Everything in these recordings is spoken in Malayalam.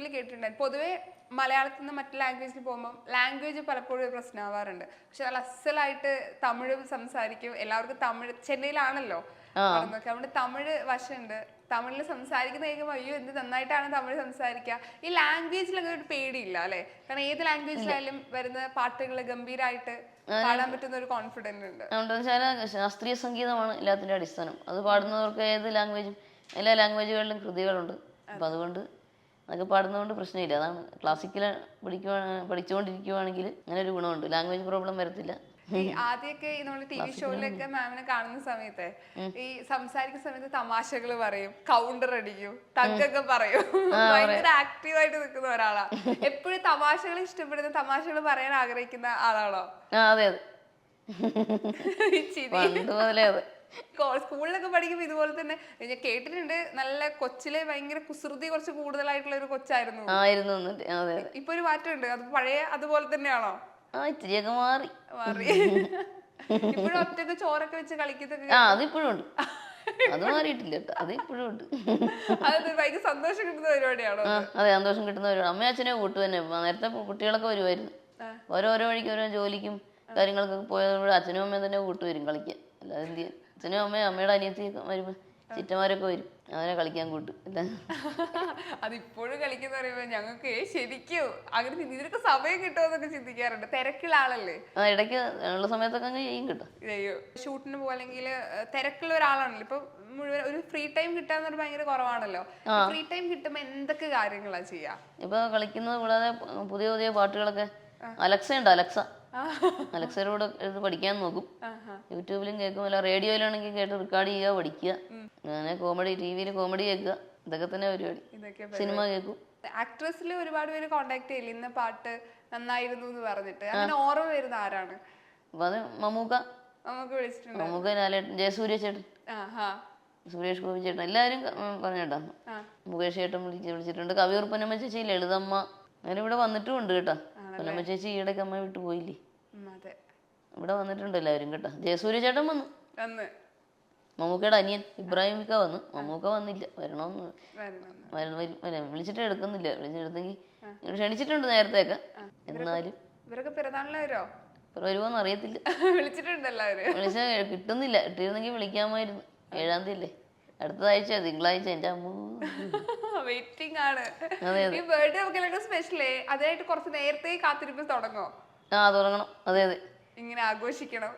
ഇന്റർവ്യൂവിൽ കേട്ടിട്ടുണ്ട് പൊതുവെ മലയാളത്തിൽ നിന്ന് മറ്റു ലാംഗ്വേജിൽ പോകുമ്പോൾ ലാംഗ്വേജ് പലപ്പോഴും ഒരു പ്രശ്നമാവാറുണ്ട്. പക്ഷെ നല്ല അസലായിട്ട് തമിഴ് സംസാരിക്കും. എല്ലാവർക്കും തമിഴ്, ചെന്നൈയിലാണല്ലോ വളർന്നൊക്കെ, അതുകൊണ്ട് തമിഴ് വശമുണ്ട്. തമിഴിൽ സംസാരിക്കുന്ന കേൾക്കുമ്പോൾ അയ്യോ എന്ത് നന്നായിട്ടാണ് തമിഴ് സംസാരിക്കുക. ഈ ലാംഗ്വേജിൽ അങ്ങനെ ഒരു പേടിയില്ല അല്ലെ? കാരണം ഏത് ലാംഗ്വേജിലായാലും വരുന്ന പാട്ടുകൾ ഗംഭീരമായിട്ട് പാടാൻ പറ്റുന്ന ഒരു കോൺഫിഡൻസ് ഉണ്ട്. ശാസ്ത്രീയ സംഗീതമാണ് എല്ലാത്തിൻ്റെ അടിസ്ഥാനം. അത് പാടുന്നവർക്ക് ഏത് ലാംഗ്വേജും, എല്ലാ ലാംഗ്വേജുകളിലും കൃതികളുണ്ട്. അപ്പം അതുകൊണ്ട് അതൊക്കെ പാടുന്നതുകൊണ്ട് പ്രശ്നമില്ല. അതാണ് ക്ലാസിക്കൽ പഠിച്ചുകൊണ്ടിരിക്കുവാണെങ്കിൽ അങ്ങനെ ഒരു ഗുണമുണ്ട്, ലാംഗ്വേജ് പ്രോബ്ലം വരത്തില്ല. ആദ്യമൊക്കെ നമ്മൾ ടി വി ഷോയിലൊക്കെ മാമിനെ കാണുന്ന സമയത്ത് ഈ സംസാരിക്കുന്ന സമയത്ത് തമാശകൾ പറയും, കൗണ്ടർ അടിക്കും, തഗ്ഗൊക്കെ പറയും. ഭയങ്കര ആക്റ്റീവായിട്ട് നിൽക്കുന്ന ഒരാളാ. എപ്പോഴും തമാശകൾ ഇഷ്ടപ്പെടുന്ന, തമാശകൾ പറയാൻ ആഗ്രഹിക്കുന്ന ആളാണോ? അതെ അതെ, സ്കൂളിലൊക്കെ പഠിക്കുമ്പോ ഇതുപോലെ തന്നെ ഞാൻ കേട്ടിട്ടുണ്ട്. നല്ല കൊച്ചിലെ ഭയങ്കര കുസൃതി കുറച്ച് കൂടുതലായിട്ടുള്ള ഒരു കൊച്ചായിരുന്നു. ഇപ്പൊ ഒരു മാറ്റമുണ്ട്. അത് പഴയ അതുപോലെ തന്നെയാണോ? ഇത്തിരിയൊക്കെ മാറി. ഇപ്പോഴും ഒറ്റക്ക് ചോറൊക്കെ വെച്ച് കളിക്കുന്നൊക്കെ അതിപ്പോഴും ഉണ്ട്. അത് മാറിയിട്ടില്ല, അത് ഇപ്പോഴും ഉണ്ട്. അത് ഭയങ്കര സന്തോഷം കിട്ടുന്ന പരിപാടിയാണോ? അതെ, സന്തോഷം കിട്ടുന്ന പരിപാടി. അമ്മയും അച്ഛനെ കൂട്ടു തന്നെ. നേരത്തെ കുട്ടികളൊക്കെ വരുമായിരുന്നു, ഓരോരോ വഴിക്ക് ഓരോ ജോലിക്കും കാര്യങ്ങൾക്കൊക്കെ പോയതോടെ അച്ഛനും അമ്മയും തന്നെ കൂട്ടുവരും കളിക്കാൻ. അല്ലാതെ എന്ത് ചെയ്യാൻ? അച്ഛനും അമ്മയും അമ്മയുടെ അനിയത്തിയൊക്കെ വരുമ്പോൾ ചിറ്റമാരൊക്കെ വരും, അവരെ കളിക്കാൻ കൂട്ടും. അതിപ്പോഴും കളിക്കുന്ന പറയുമ്പോ ഞങ്ങൾക്ക് ശരിക്കും അങ്ങനെ ഇതിനൊക്കെ സമയം കിട്ടുമെന്നൊക്കെ ചിന്തിക്കാറുണ്ട്. തിരക്കുള്ള ആളല്ലേ? ഇടയ്ക്ക് ഉള്ള സമയത്തൊക്കെ അങ്ങ് ചെയ്യും കിട്ടും. ഷൂട്ടിന് പോകുക അല്ലെങ്കിൽ തിരക്കുള്ള ഒരാളാണല്ലോ. ഇപ്പൊ മുഴുവൻ ഒരു ഫ്രീ ടൈം കിട്ടാന്ന് ഭയങ്കര കുറവാണല്ലോ. ഫ്രീ ടൈം കിട്ടുമ്പോ എന്തൊക്കെ കാര്യങ്ങളാ ചെയ്യാ? ഇപ്പൊ കളിക്കുന്നത് കൂടാതെ പുതിയ പുതിയ പാട്ടുകളൊക്കെ അലക്സ ഉണ്ട്, അലക്സയിലൂടെ പഠിക്കാൻ നോക്കും. യൂട്യൂബിലും കേൾക്കും, അല്ല റേഡിയോയിലാണെങ്കിൽ കേട്ട് റെക്കോർഡ് ചെയ്യുക, പഠിക്കുക. അങ്ങനെ കോമഡി, ടി വിയിൽ കോമഡി കേൾക്കുക, ഇതൊക്കെ തന്നെ പരിപാടി. സിനിമ കേൾക്കും. ആക്ട്രസിൽ ഒരുപാട് പേര് കോണ്ടാക്ട് ചെയ്യില്ല, ഇന്ന പാട്ട് നന്നായിരുന്നു എന്ന് പറഞ്ഞിട്ട്. അങ്ങനെ ഓർമ്മ വരുന്ന ആരാണ്? അത് മമ്മൂക്ക വിളിച്ചിട്ടുണ്ട്. മമ്മൂക്ക, ലാലേട്ടൻ, ജയസൂര്യ ചേട്ടൻ, സുരേഷ് ഗോപി ചേട്ടൻ, എല്ലാവരും പറഞ്ഞിട്ടാ. മുകേഷ് ചേട്ടൻ വിളിച്ചിട്ടുണ്ട്. കവിയൂർ പൊന്നമ്മ ചേച്ചി, ലളിതമ്മ, അങ്ങനെ ഇവിടെ വന്നിട്ടും ഉണ്ട് കേട്ടോ. പൊന്നമ്മ ചേച്ചി ഈയിടയ്ക്ക് അമ്മ വിട്ടു പോയില്ലേ, ഇവിടെ വന്നിട്ടുണ്ട് എല്ലാവരും കേട്ടോ. ജയസൂര്യ ചേട്ടൻ വന്നു, മമ്മൂക്കയുടെ അനിയൻ ഇബ്രാഹിമിക്ക വന്നു. മമ്മൂക്ക വന്നില്ല, വരണമെന്ന് വിളിച്ചിട്ട് എടുക്കുന്നില്ല. വിളിച്ചെടുത്തെങ്കിൽ ക്ഷണിച്ചിട്ടുണ്ട് നേരത്തെയൊക്കെ. എന്നാലും വരുമോന്ന് അറിയത്തില്ല. വിളിച്ച കിട്ടുന്നില്ല. ഇട്ടിരുന്നെങ്കിൽ വിളിക്കാമായിരുന്നു. 7-ാം തീയതി അല്ലേ, അടുത്ത ആഴ്ച തിങ്കളാഴ്ച. എന്റെ അമ്മ വെയിറ്റിംഗ് ആണ്. ഈ ബർത്ത്ഡേ ഒക്കെ സ്പെഷ്യലേ അതായിട്ട് കുറച്ച് നേരത്തെ കാത്തിരിപ്പ് തുടങ്ങോ? തുടങ്ങണം. അതെ അതെ, ഇങ്ങനെ ആഘോഷിക്കണം.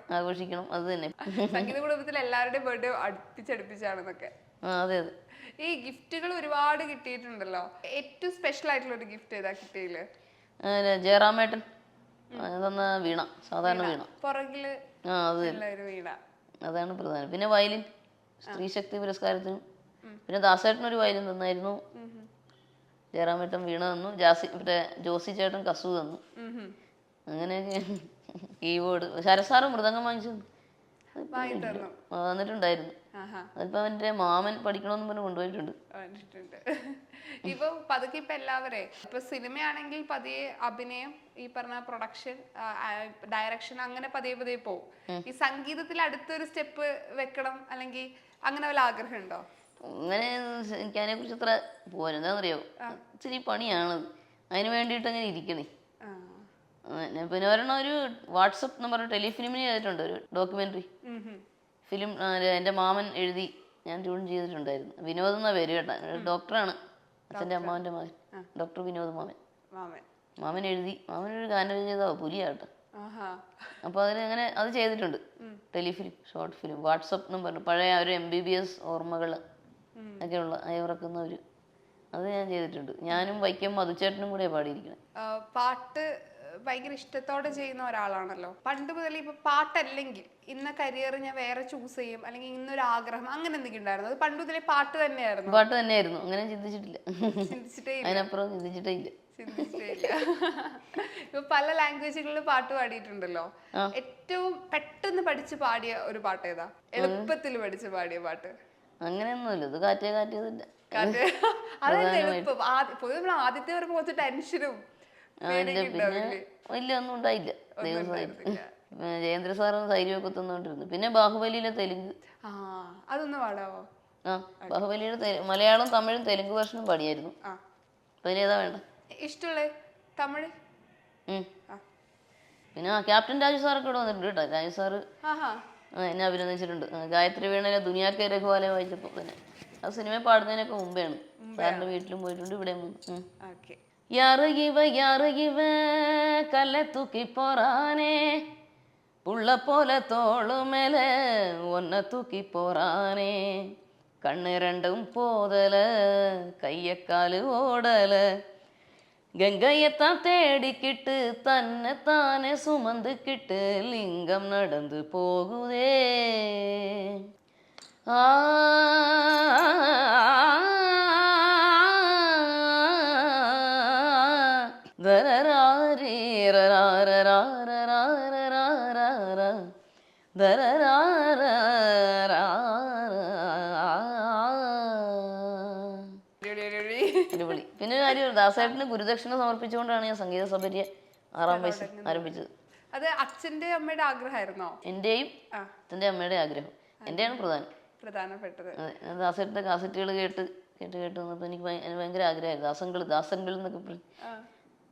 അത് തന്നെ. സംഗീത കുടുംബത്തിൽ എല്ലാവരുടെയും ബർത്ത്ഡേ അടുപ്പിച്ചടുപ്പിച്ചാണെന്നൊക്കെ. അതെ അതെ. ഈ ഗിഫ്റ്റുകൾ ഒരുപാട് കിട്ടിയിട്ടുണ്ടല്ലോ. ഏറ്റവും സ്പെഷ്യൽ ആയിട്ടുള്ള ഒരു ഗിഫ്റ്റ് ഏതാ കിട്ടിയില്? ജയറാമേട്ടൻ തന്ന വീണ, സാധാരണ വീണ. പുറകില് വീണ, അതാണ് പ്രധാനം. പിന്നെ വയലിൻ, സ്ത്രീശക്തി പുരസ്കാരത്തിനും. പിന്നെ ദാസേട്ടനൊരു വയലിൻ തന്നായിരുന്നു. ജയറാമേട്ടൻ വീണ തന്നു. ജോസി ചേട്ടൻ കസു തന്നു. അങ്ങനെയൊക്കെ. കീബോർഡ് ശരസാറ് മൃദംഗം വാങ്ങിച്ചു വന്നിട്ടുണ്ടായിരുന്നു. അതിപ്പോ അവന്റെ മാമൻ പഠിക്കണമെന്ന് പറഞ്ഞ് കൊണ്ടുപോയിട്ടുണ്ട്. ഇപ്പൊ പതുക്കെ ഇപ്പൊ എല്ലാവരെയും ഇപ്പൊ സിനിമയാണെങ്കിൽ പതിയെ അഭിനയം, ഈ പറഞ്ഞ പ്രൊഡക്ഷൻ, ഡയറക്ഷൻ, അങ്ങനെ പതിയെ പതിയെ പോവും. ഈ സംഗീതത്തിൽ അടുത്തൊരു സ്റ്റെപ്പ് വെക്കണം അല്ലെങ്കിൽ അങ്ങനെ വല്ല ആഗ്രഹം ഉണ്ടോ? അങ്ങനെ എനിക്ക് അതിനെ കുറിച്ച് അത്ര പോരാ. എന്താണെന്നറിയോ, ഇച്ചിരി പണിയാണത്. അതിന് വേണ്ടിയിട്ട് അങ്ങനെ ഇരിക്കണേ. പിന്നെ ഒരെണ്ണം ഒരു വാട്സപ്പ് എന്ന് പറഞ്ഞ ടെലിഫിലിമിന് ചെയ്തിട്ടുണ്ട്, ഒരു ഡോക്യുമെന്ററി ഫിലിം. എൻ്റെ മാമൻ എഴുതി ഞാൻ ട്യൂൺ ചെയ്തിട്ടുണ്ടായിരുന്നു. വിനോദ് എന്നാ പേര് കേട്ടാ. ഡോക്ടറാണ്, അച്ഛൻ്റെ അമ്മാവൻ്റെ മകൻ, ഡോക്ടർ വിനോദ് മാമൻ എഴുതി. മാമനൊരു ഗാനരചയിതാവ്, പുലിയാട്ടോ. അപ്പൊ അതിനങ്ങനെ അത് ചെയ്തിട്ടുണ്ട്. ടെലിഫിലിം, ഷോർട്ട് ഫിലിം, വാട്സപ്പ് എന്നും പറഞ്ഞു. പഴയ ഒരു MBBS ഓർമ്മകൾ ഒക്കെയുള്ള അയവിറക്കുന്ന ഒരു അത് ഞാൻ ചെയ്തിട്ടുണ്ട്. ഞാനും വൈക്കം മധുച്ചേട്ടനും കൂടെ പാടിയിരിക്കണം. പാട്ട് ഭയങ്കര ഇഷ്ടത്തോടെ ചെയ്യുന്ന ഒരാളാണല്ലോ. പണ്ട് മുതൽ ഇപ്പൊ പാട്ടല്ലെങ്കിൽ ഇന്ന കരിയർ ഞാൻ വേറെ ചൂസ് ചെയ്യും അല്ലെങ്കിൽ ഇന്നൊരു ആഗ്രഹം അങ്ങനെ എന്തെങ്കിലും ഉണ്ടായിരുന്നു? അത് പണ്ട് മുതലേ പാട്ട് തന്നെയായിരുന്നു? അങ്ങനെ ചിന്തിച്ചിട്ടില്ല, അതിനപ്പുറം ചിന്തിച്ചിട്ടേ ഇല്ല. ഇപ്പൊ പല ലാംഗ്വേജുകളിൽ പാട്ട് പാടിയിട്ടുണ്ടല്ലോ. ഏറ്റവും പെട്ടെന്ന് പഠിച്ച് പാടിയ ഒരു പാട്ട് ഏതാ? എളുപ്പത്തിൽ പഠിച്ച് പാടിയ പാട്ട്? അങ്ങനെയൊന്നുമില്ല, ഇത് കാറ്റേതല്ല. പൊതുവെ നമ്മൾ ആദ്യത്തെ പറയുമ്പോ കുറച്ച് ടെൻഷനും വലിയ ഒന്നും ഉണ്ടായില്ല. ജയേന്ദ്ര സാറും ധൈര്യമൊക്കെ തന്നോണ്ടിരുന്നു. പിന്നെ ബാഹുബലിയിലെ തെലുങ്ക്, അതൊന്ന് പാടാവോ? ബാഹുബലിയുടെ മലയാളം, തമിഴും തെലുങ്ക് വേർഷനും പാടിയായിരുന്നു. അപ്പം അതിലേതാ വേണ്ട? ഇഷ്ടമുള്ള തമിഴ്? ഉം. പിന്നെ ക്യാപ്റ്റൻ രാജു സാറൊക്കെ ഇവിടെ വന്നിട്ടുണ്ട് കേട്ടോ. രാജു സാറ് ആഹാ എന്നെ അഭിനന്ദിച്ചിട്ടുണ്ട്. ഗായത്രി വീണയിലെ ദുനിയാക്കെ രഘുവാലെ വായിച്ചപ്പോൾ തന്നെ ആ സിനിമ പാടുന്നതിനൊക്കെ മുമ്പെയാണ്. സാറിൻ്റെ വീട്ടിലും പോയിട്ടുണ്ട്, ഇവിടെ ഓക്കെ. யாரு இவ கல்ல தூக்கி போறானே, புள்ள போல தோளு மேல ஒன்ன தூக்கி போறானே, கண்ணு ரெண்டும் போதல கையக்காலு ஓடல, கங்கையத்தான் தேடிக்கிட்டு தன்னைத்தானே சுமந்துக்கிட்டு லிங்கம் நடந்து போகுதே. ஆ അടിപൊളി. പിന്നെ ഒരു കാര്യം, ദാസേട്ടന് ഗുരുദക്ഷിണ സമർപ്പിച്ചുകൊണ്ടാണ് ഞാൻ സംഗീത സഭയെ 6ാം വയസ്സിൽ ആരംഭിച്ചത്. അത് അച്ഛന്റെ അമ്മയുടെ ആഗ്രഹമായിരുന്നോ? എന്റെയും അച്ഛൻ്റെ അമ്മയുടെ ആഗ്രഹം. എന്റെയാണ് പ്രധാനപ്പെട്ടത്. അതെ, ദാസേട്ടൻ്റെ കാസറ്റുകൾ കേട്ട് വന്നപ്പോൾ എനിക്ക് ഭയങ്കര ആഗ്രഹമായിരുന്നു. ദാസൻകൾ എന്നൊക്കെ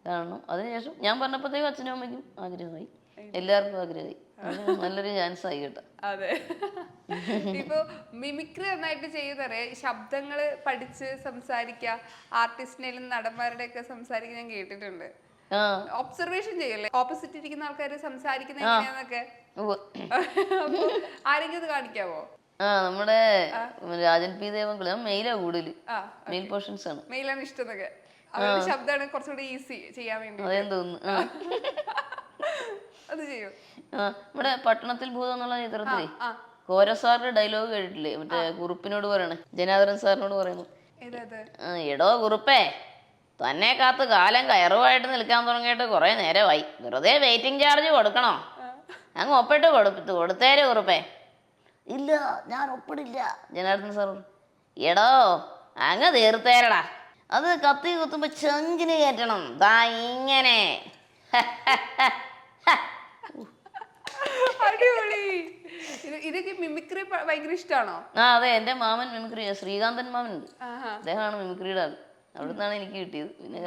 കാണണം. അതിനുശേഷം ഞാൻ പറഞ്ഞപ്പോഴത്തേക്കും അച്ഛനും അമ്മയ്ക്കും ആഗ്രഹമായി, എല്ലാവർക്കും ആഗ്രഹമായി. നല്ലൊരു ചാൻസ് ആയി കേട്ടോ. അതെ. ഇപ്പൊ മിമിക്രി നന്നായിട്ട് ചെയ്യുന്നറിയ, ശബ്ദങ്ങള് പഠിച്ച് സംസാരിക്കുക, ആർട്ടിസ്റ്റിനേലും നടന്മാരുടെ ഒക്കെ സംസാരിക്കാൻ ഞാൻ കേട്ടിട്ടുണ്ട്. ഒബ്സർവേഷൻ ചെയ്യല്ലേ, ഓപ്പോസിറ്റ് ഇരിക്കുന്ന ആൾക്കാര് സംസാരിക്കുന്ന എങ്ങനെയാന്നൊക്കെ. ആരെങ്കിലും കാണിക്കാവോ? നമ്മുടെ രാജൻ പി ദേവൻകുളം മെയിലാ കൂടുതൽ, മെയിൽ പോർഷൻസ് ആണ്. മെയിലാണ് ഇഷ്ടം എന്നൊക്കെ. അവരുടെ ശബ്ദമാണ് കുറച്ചുകൂടി ഈസി ചെയ്യാൻ വേണ്ടി. അതെന്ന് തോന്നുന്നു. അത് ചെയ്യും. നമ്മുടെ പട്ടണത്തിൽ ഭൂതം എന്നുള്ള ചിത്രത്തിലേ കോരസാറിന്റെ ഡയലോഗ് കേട്ടിട്ടില്ലേ? മറ്റേ കുറുപ്പിനോട് പറയണേ, ജനാർദ്ദനൻ സാറിനോട് പറയുന്നു, എടോ കുറുപ്പേ, തന്നെ കാത്ത് കാലം കയറുമായിട്ട് നിൽക്കാൻ തുടങ്ങിയിട്ട് കുറെ നേരമായി, വെറുതെ വെയിറ്റിംഗ് ചാർജ് കൊടുക്കണോ? അങ്ങ് ഒപ്പിട്ട് കൊടുത്തേരെ കുറുപ്പേ. ഇല്ല, ഞാൻ ഒപ്പിടില്ല. ജനാർദ്ദനൻ സാർ, എടോ അങ്ങ് തീർത്തേരടാ, അത് കത്തി കുത്തുമ്പോ ചങ്കിന് കയറ്റണം, ദാ ഇങ്ങനെ. അടിപൊളി. ഇതൊക്കെ മിമിക്രി ഭയങ്കര ഇഷ്ടമാണോ? അതെ, എന്റെ മാമൻ മിമിക്രി, ശ്രീകാന്തൻ മാമൻ ഉണ്ട്, അദ്ദേഹമാണ് മിമിക്രിയുടെ ആൾ. അവിടുന്നാണ് എനിക്ക് കിട്ടിയത്. പിന്നെ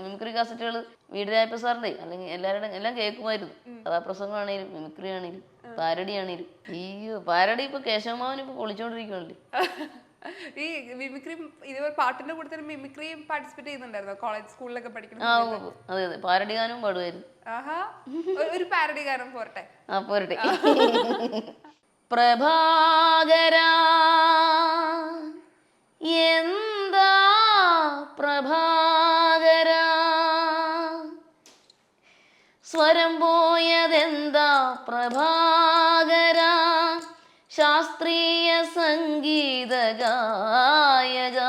മിമിക്രി കാസറ്റുകൾ വീടിരായപ്പ സാറിന്റെ അല്ലെങ്കിൽ എല്ലാവരുടെയും എല്ലാം കേൾക്കുമായിരുന്നു. കഥാപ്രസംഗമാണേലും മിമിക്രി ആണേലും പാരഡി ആണേലും. അയ്യോ, പാരഡി ഇപ്പൊ കേശവമാവൻ ഇപ്പൊ പൊളിച്ചോണ്ടിരിക്കുവല്ലേ. ഈ മിമിക്രി ഇതുപോലെ പാട്ടിന്റെ കൂടെ തന്നെ മിമിക്രിയും പാർട്ടിസിപ്പേറ്റ് ചെയ്യുന്നുണ്ടായിരുന്നോ കോളേജ് സ്കൂളിലൊക്കെ പഠിക്കുന്ന? അതെ അതെ, പാരഡി ഗാനവും പാടുമായിരുന്നു. ഒരു പാരഡി ഗാനം പോരട്ടെ? പോരട്ടെ. പ്രഭാകര എന്താ പ്രഭാകര, സ്വരം പോയതെന്താ പ്രഭാകര, ശാസ്ത്രീയ സംഗീത ഗായക,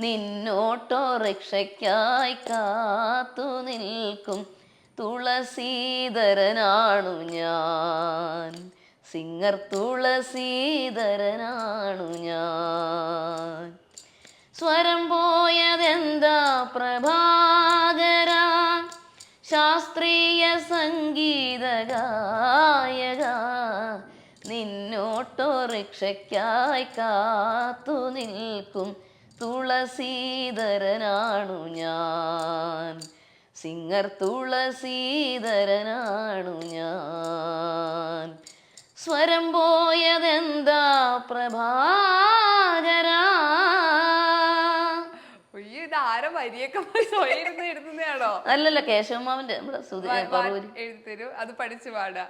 നിന്നോട്ടോറിക്ഷയ്ക്കായി കാത്തു നിൽക്കും തുളസീധരനാണു ഞാൻ, സിംഗർ തുളസീധരനാണു ഞാൻ. സ്വരം പോയതെന്താ പ്രഭാകര, ശാസ്ത്രീയ സംഗീത ഗായക, നിന്നോട്ടോറിക്ഷയ്ക്കായി കാത്തു നിൽക്കും തുളസീധരനാണു ഞാൻ, സിംഗർ തുളസീധരനാണു ഞാൻ. സ്വരം പോയതെന്താ പ്രഭാകര. ഇതാരോ വരിയൊക്കെ സ്വയം എഴുതുന്നതാണോ? അല്ലല്ല, കേശവമാവന്റെ എഴുതരും, അത് പഠിച്ചു പാടാ.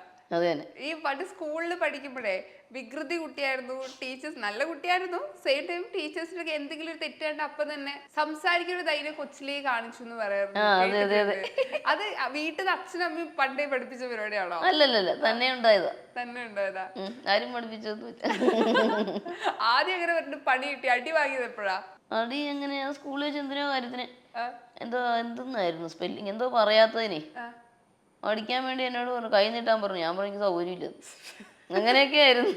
ഈ പണ്ട് സ്കൂളിൽ പഠിക്കുമ്പോഴേ വികൃതി കുട്ടിയായിരുന്നു, ടീച്ചേഴ്സ് നല്ല കുട്ടിയായിരുന്നു, സെയിം ടൈം ടീച്ചേഴ്സിനൊക്കെ എന്തെങ്കിലും ഒരു തെറ്റ് കണ്ട അപ്പൊ തന്നെ സംസാരിക്കുന്ന ധൈര്യം കൊച്ചിലേ കാണിച്ചു എന്ന് പറയാറുണ്ട്. അത് വീട്ടിൽ അച്ഛനമ്മയും പണ്ടേ പഠിപ്പിച്ച പരിപാടിയാണോ? അല്ലല്ല, തന്നെ ഉണ്ടായതാ. ആരും പഠിപ്പിച്ചൊന്നും ആദ്യം അങ്ങനെ പറഞ്ഞു പണി കിട്ടി, അടി വാങ്ങിയത് എപ്പോഴാ? അടി എങ്ങനെയാ? സ്കൂളിൽ വെച്ച് എന്തിനോ കാര്യത്തിന് എന്തെന്നായിരുന്നു സ്പെല്ലിങ് എന്തോ പറയാത്തതിനെ അടിക്കാൻ വേണ്ടി എന്നോട് പറഞ്ഞു, കൈ നീട്ടാൻ പറഞ്ഞു. ഞാൻ പറഞ്ഞു സൗകര്യമില്ല. അങ്ങനെയൊക്കെ ആയിരുന്നു.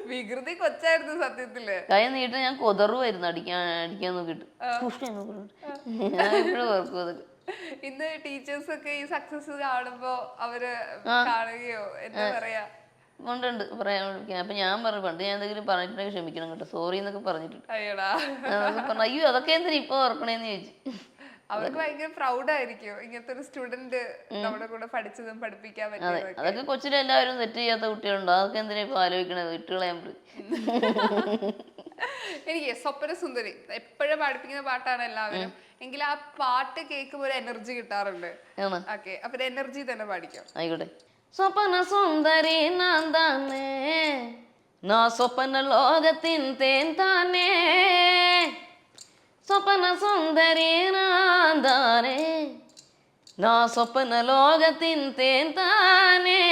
വികൃതി കൊച്ചായിരുന്നു സത്യത്തില്. കൈ നീട്ടാൻ ഞാൻ കൊതറുമായിരുന്നു അടിക്കാൻ നോക്കിട്ട്. ഞാൻ ഇപ്പോഴും ഓർക്കും അതൊക്കെ. ഇന്ന് ടീച്ചേഴ്സ് ഒക്കെ ഈ സക്സസ് കാണുമ്പോ അവര് കാണുകയോ എന്താ പറയാ, ഉണ്ട് പറയാൻ. അപ്പൊ ഞാൻ പറഞ്ഞു പണ്ട് ഞാൻ എന്തെങ്കിലും പറഞ്ഞിട്ടുണ്ടെങ്കിൽ ക്ഷമിക്കണം കേട്ടോ, സോറി എന്നൊക്കെ പറഞ്ഞിട്ടുണ്ട്. അയ്യടാ, അതൊക്കെ പറഞ്ഞു. അയ്യോ അതൊക്കെ എന്തിനാ ഇപ്പൊ ഓർക്കണേന്ന് ചോദിച്ചു. അവർക്ക് ഭയങ്കര പ്രൗഡായിരിക്കും ഇങ്ങനത്തെ ഒരു സ്റ്റുഡന്റ് നമ്മുടെ കൂടെ പഠിച്ചതും പഠിപ്പിക്കാൻ അതെ, പറ്റിയതൊക്കെ. അതൊക്കെ കൊച്ചിലെല്ലാവരും തെറ്റ് ചെയ്യാത്ത കുട്ടികളുണ്ടോ, അതൊക്കെ എന്തിനാ ഇപ്പൊ ആലോചിക്കണത്, വിട്ടുകളയാൻ. എനിക്ക് സ്വപ്ന സുന്ദരി എപ്പോഴും പഠിപ്പിക്കുന്ന പാട്ടാണ് എല്ലാവരും, എങ്കിൽ ആ പാട്ട് കേൾക്കുമ്പോൾ ഒരു എനർജി കിട്ടാറുണ്ട്. ഓക്കെ, അപ്പൊ എനർജി തന്നെ പാടിക്കാം. ആയിക്കോട്ടെ. സ്വപ്ന സുന്ദരി നാൻ താനേ, നാ സ്വപ്ന ലോകത്തിൻ തേൻ താനേ. സ്വപ്ന സുന്ദരി നാൻ താനേ, നാ സ്വപ്ന ലോകത്തിൻ തേൻ താനേ.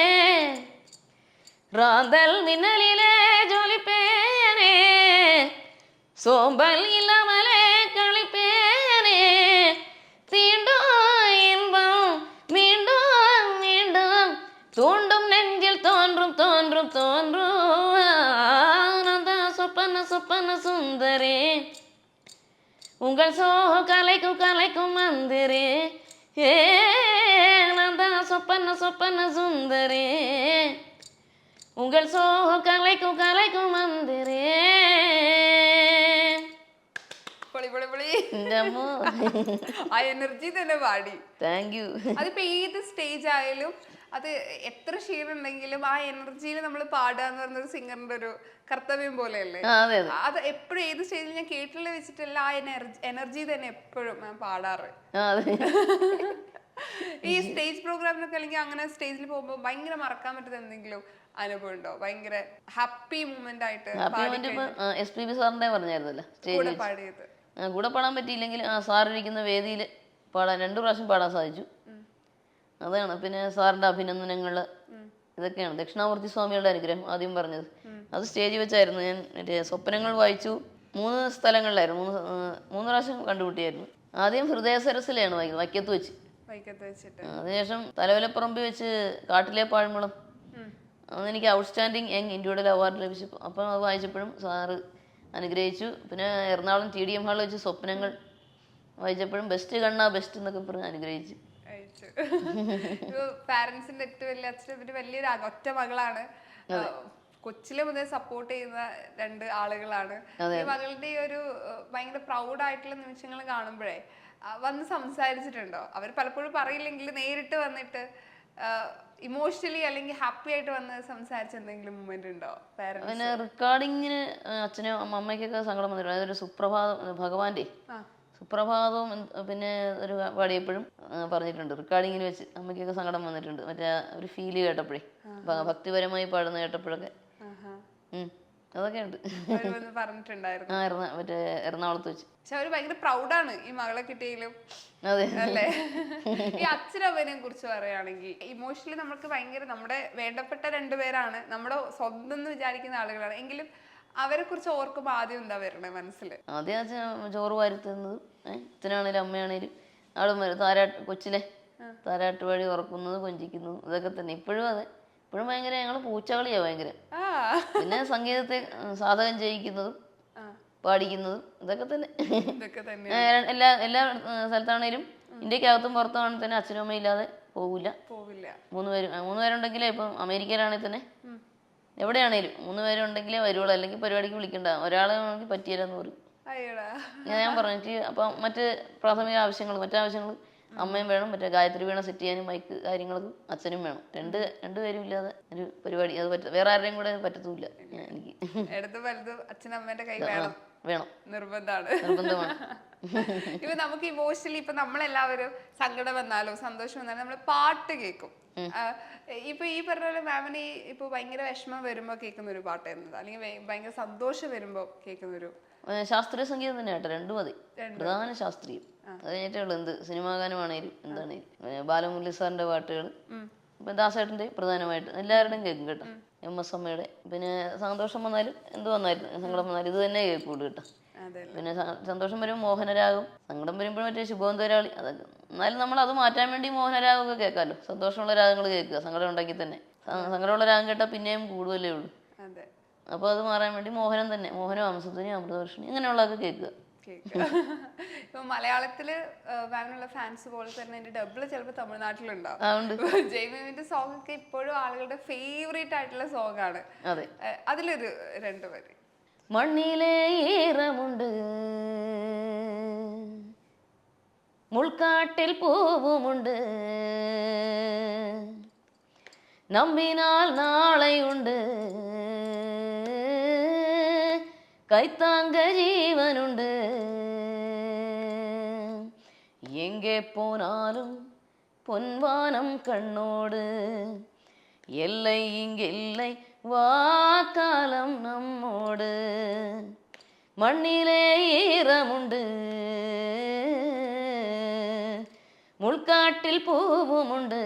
റാന്തൽ മിന്നലിലെ ജോലിപ്പേനേ, സോമ്പൽ ഇല്ലാമലെ കളിപ്പേനേ. തീണ്ടും ഇன்பം மீண்டும் மீண்டும் தூண்டும் நெஞ்சில் தோன்றும் தோன்றும் தோன்றும். நான் சொப்பன சொப்பன சுந்தரே, உங்கள் சோகம் கலைக்கும் கலைக்கும் மந்திரே. நான் சொப்பன சொப்பன சுந்தரே, உங்கள் சோகம் கலைக்கும் கலைக்கும் மந்திரே. ആ എനർജി തന്നെ പാടി. Thank you. അതിപ്പോ ഏത് സ്റ്റേജ് ആയാലും അത് എത്ര ക്ഷീണം ഉണ്ടെങ്കിലും ആ എനർജിയിൽ നമ്മൾ പാടുക എന്ന് പറഞ്ഞൊരു സിംഗറിന്റെ ഒരു കർത്തവ്യം പോലെയല്ലേ. അത് എപ്പോഴും ഏത് സ്റ്റേജിൽ ഞാൻ കേട്ടില്ല വെച്ചിട്ടല്ല, ആ എനർജി തന്നെ എപ്പോഴും ഞാൻ പാടാറ്. ഈ സ്റ്റേജ് പ്രോഗ്രാമിനൊക്കെ അല്ലെങ്കിൽ അങ്ങനെ സ്റ്റേജിൽ പോകുമ്പോൾ ഭയങ്കര മറക്കാൻ പറ്റുന്ന എന്തെങ്കിലും അനുഭവം ഉണ്ടോ? ഭയങ്കര ഹാപ്പി മൂമെന്റ് ആയിട്ട് SPB സാറിന്റെ പറഞ്ഞായിരുന്നല്ലോ സ്റ്റേജിൽ പാടിയത്. കൂടെ പാടാൻ പറ്റിയില്ലെങ്കിൽ ആ സാറിരിക്കുന്ന വേദിയിൽ പാടാൻ 2 പ്രാവശ്യം പാടാൻ സാധിച്ചു. അതാണ്. പിന്നെ സാറിന്റെ അഭിനന്ദനങ്ങൾ ഇതൊക്കെയാണ്. ദക്ഷിണാമൂർത്തി സ്വാമികളുടെ അനുഗ്രഹം ആദ്യം പറഞ്ഞത് അത് സ്റ്റേജിൽ വെച്ചായിരുന്നു. ഞാൻ മറ്റേ സ്വപ്നങ്ങൾ വായിച്ചു 3 സ്ഥലങ്ങളിലായിരുന്നു, 3 പ്രാവശ്യം കണ്ടുപിട്ടിയായിരുന്നു. ആദ്യം ഹൃദയ സരസിലാണ് വൈക്കത്ത് വെച്ച്, അതിനുശേഷം തലവലപ്പറമ്പ് വെച്ച് കാട്ടിലെ പാഴ്മുളം. അതെനിക്ക് ഔട്ട്സ്റ്റാൻഡിങ് യങ് ഇൻഡിവിജ്വൽ അവാർഡ് ലഭിച്ചു. അപ്പം അത് വായിച്ചപ്പോഴും സാറ് അനുഗ്രഹിച്ചു. പിന്നെ എറണാകുളം TDM ഹാളിൽ വെച്ച് സ്വപ്നങ്ങൾ വായിച്ചപ്പോഴും ബെസ്റ്റ് കണ്ണാ ബെസ്റ്റ് എന്നൊക്കെ പറഞ്ഞ് അനുഗ്രഹിച്ചു. പാരന്റ്സിന്റെ ഏറ്റവും വലിയ അച്ഛനും വലിയൊരു ഒറ്റ മകളാണ്. കൊച്ചിലെ മുതൽ സപ്പോർട്ട് ചെയ്യുന്ന 2 ആളുകളാണ്. ഈ മകളുടെ ഈ ഒരു ഭയങ്കര പ്രൗഡ് ആയിട്ടുള്ള നിമിഷങ്ങൾ കാണുമ്പോഴേ വന്ന് സംസാരിച്ചിട്ടുണ്ടോ? അവർ പലപ്പോഴും പറയില്ലെങ്കിൽ നേരിട്ട് വന്നിട്ട് ഇമോഷണലി അല്ലെങ്കിൽ ഹാപ്പി ആയിട്ട് വന്ന് സംസാരിച്ച എന്തെങ്കിലും മൂമെന്റ് ഉണ്ടോ? പിന്നെ റെക്കോർഡിങ്ങിന് അച്ഛനും അമ്മയ്ക്കൊക്കെ സങ്കടം വന്നിട്ടുണ്ട്. അതൊരു ഭഗവാന്റെ സുപ്രഭാതവും പിന്നെ ഒരു പാടിയപ്പോഴും പറഞ്ഞിട്ടുണ്ട്. റെക്കോർഡിങ്ങിന് വെച്ച് അമ്മയ്ക്കൊക്കെ സങ്കടം വന്നിട്ടുണ്ട്. മറ്റേ ഒരു ഫീല് കേട്ടപ്പോഴേ, ഭക്തിപരമായി പാടുന്ന കേട്ടപ്പോഴൊക്കെ അതൊക്കെ ഉണ്ട്. മറ്റേ എറണാകുളത്ത് വെച്ച്. പക്ഷെ അവര് ഭയങ്കര പ്രൗഡാണ് ഈ മകളെ കിട്ടിയെങ്കിലും അല്ലേ? ഈ അച്ഛനമ്മനെ കുറിച്ച് പറയുകയാണെങ്കിൽ ഇമോഷണലി നമുക്ക് ഭയങ്കര നമ്മുടെ വേണ്ടപ്പെട്ട 2 പേരാണ്, നമ്മുടെ സ്വന്തം എന്ന് വിചാരിക്കുന്ന ആളുകളാണ്. എങ്കിലും അവരെ കുറിച്ച് ഓർക്കുമ്പോ ആദ്യം എന്താ വരണേ മനസ്സിൽ? ആദ്യം അച്ഛൻ ചോറ് വാരുത്തുന്നത്, അച്ഛനാണേലും അമ്മയാണേലും ആളും കൊച്ചിലെ താരാട്ട് വഴി ഉറക്കുന്നത്, കൊഞ്ചിക്കുന്നത്, ഇതൊക്കെ തന്നെ. ഇപ്പോഴും അതെ, ഇപ്പോഴും ഭയങ്കര ഞങ്ങള് പൂച്ചകളിയാ ഭയങ്കര. പിന്നെ സംഗീതത്തെ സാധകം ചെയ്യിക്കുന്നതും പാടിക്കുന്നതും ഇതൊക്കെ തന്നെ. എല്ലാ സ്ഥലത്താണേലും ഇന്ത്യക്കകത്തും പുറത്താണെങ്കിൽ തന്നെ അച്ഛനും അമ്മയും ഇല്ലാതെ പോവില്ല. 3 പേരുണ്ടെങ്കിലേ, ഇപ്പം അമേരിക്കയിലാണെങ്കിൽ തന്നെ എവിടെയാണേലും 3 പേരുണ്ടെങ്കിലേ വരുവുള്ളൂ, അല്ലെങ്കിൽ പരിപാടിക്ക് വിളിക്കണ്ട. ഒരാളാണെങ്കിൽ പറ്റിയില്ലെന്ന് പറയും. ഞാൻ പറഞ്ഞിട്ട് അപ്പം മറ്റ് പ്രാഥമിക ആവശ്യങ്ങൾ, മറ്റാവശ്യങ്ങൾ അമ്മയും വേണം, മറ്റേ ഗായത്രി വീണ സെറ്റ് ചെയ്യാനും മൈക്ക് കാര്യങ്ങൾക്ക് അച്ഛനും വേണം. 2 പേരും ഇല്ലാതെ ഒരു പരിപാടി അത് വേറെ ആരുടെയും കൂടെ പറ്റത്തുമില്ല. എനിക്ക് വേണം, നിർബന്ധമാണ്. ഇപ്പൊ നമുക്ക് ഇമോഷണലി ഇപ്പൊ നമ്മളെല്ലാവരും സങ്കടം വന്നാലോ സന്തോഷം വന്നാലോ നമ്മള് പാട്ട് കേൾക്കും. ഇപ്പൊ ഈ പറഞ്ഞ പോലെ മാമിന് ഇപ്പൊ ഭയങ്കര വിഷമം വരുമ്പോ കേൾക്കുന്ന ഒരു പാട്ട് എന്നതാ, അല്ലെങ്കിൽ ഭയങ്കര സന്തോഷം വരുമ്പോ കേൾക്കുന്ന ഒരു ശാസ്ത്രീയ സംഗീതം തന്നെ കേട്ടോ. 2 മതി, പ്രധാന ശാസ്ത്രീയം. അത് കഴിഞ്ഞിട്ടുള്ളൂ എന്ത് സിനിമാ ഗാനമാണേലും എന്താണേലും. ബാലമുരളി സാറിന്റെ പാട്ടുകൾ, ഇപ്പൊ ദാസേട്ടന്റെ പ്രധാനമായിട്ട് എല്ലാവരുടെയും കേൾക്കും കേട്ടോ. MS അമ്മയുടെ. പിന്നെ സന്തോഷം വന്നാലും എന്ത് വന്നാലും സങ്കടം വന്നാലും ഇത് തന്നെ കേൾക്കുള്ളൂ കേട്ടോ. പിന്നെ സന്തോഷം വരുമ്പോൾ മോഹനരാഗം, സങ്കടം വരുമ്പോഴും മറ്റേ ശുഭോന്തരാളി, അതൊക്കെ. എന്നാലും നമ്മൾ അത് മാറ്റാൻ വേണ്ടി മോഹനരാഗമൊക്കെ കേൾക്കാമല്ലോ. സന്തോഷമുള്ള രാഗങ്ങൾ കേൾക്കുക, സങ്കടം ഉണ്ടെങ്കിൽ തന്നെ. സങ്കടമുള്ള രാഗം കേട്ടാൽ പിന്നെയും കൂടുതലേ ഉള്ളൂ. അപ്പോൾ അത് മാറാൻ വേണ്ടി മോഹനം തന്നെ, മോഹനം, അംസധ്വനി, അമൃതവർഷിണി, ഇങ്ങനെയുള്ളതൊക്കെ കേൾക്കുക. ഇപ്പൊ മലയാളത്തില് വരാനുള്ള ഫാൻസ് പോലെ തന്നെ എന്റെ ഡബിള് ചിലപ്പോ തമിഴ്നാട്ടിലുണ്ടാവും. ജയ്മീമിന്റെ സോങ് ഒക്കെ ഇപ്പോഴും ആളുകളുടെ ഫേവറേറ്റ് ആയിട്ടുള്ള സോങ് ആണ്. അതിലൊരു 2 വരി. മണ്ണിലെ ഈറമുണ്ട്, മുൾക്കാട്ടിൽ പൂവുമുണ്ട്, നമ്പിനാൽ നാളെയുണ്ട്, കൈത്താങ്ക ജീവനുണ്ട്, എங்கே போனாலும் பொன்வானம் கண்ணோடு, எல்லை இங்கில்லை வாக்காலம் நம்மோடு, மண்ணிலே ஈரமுண்டு, முள்காட்டில் பூவுமுண்டு,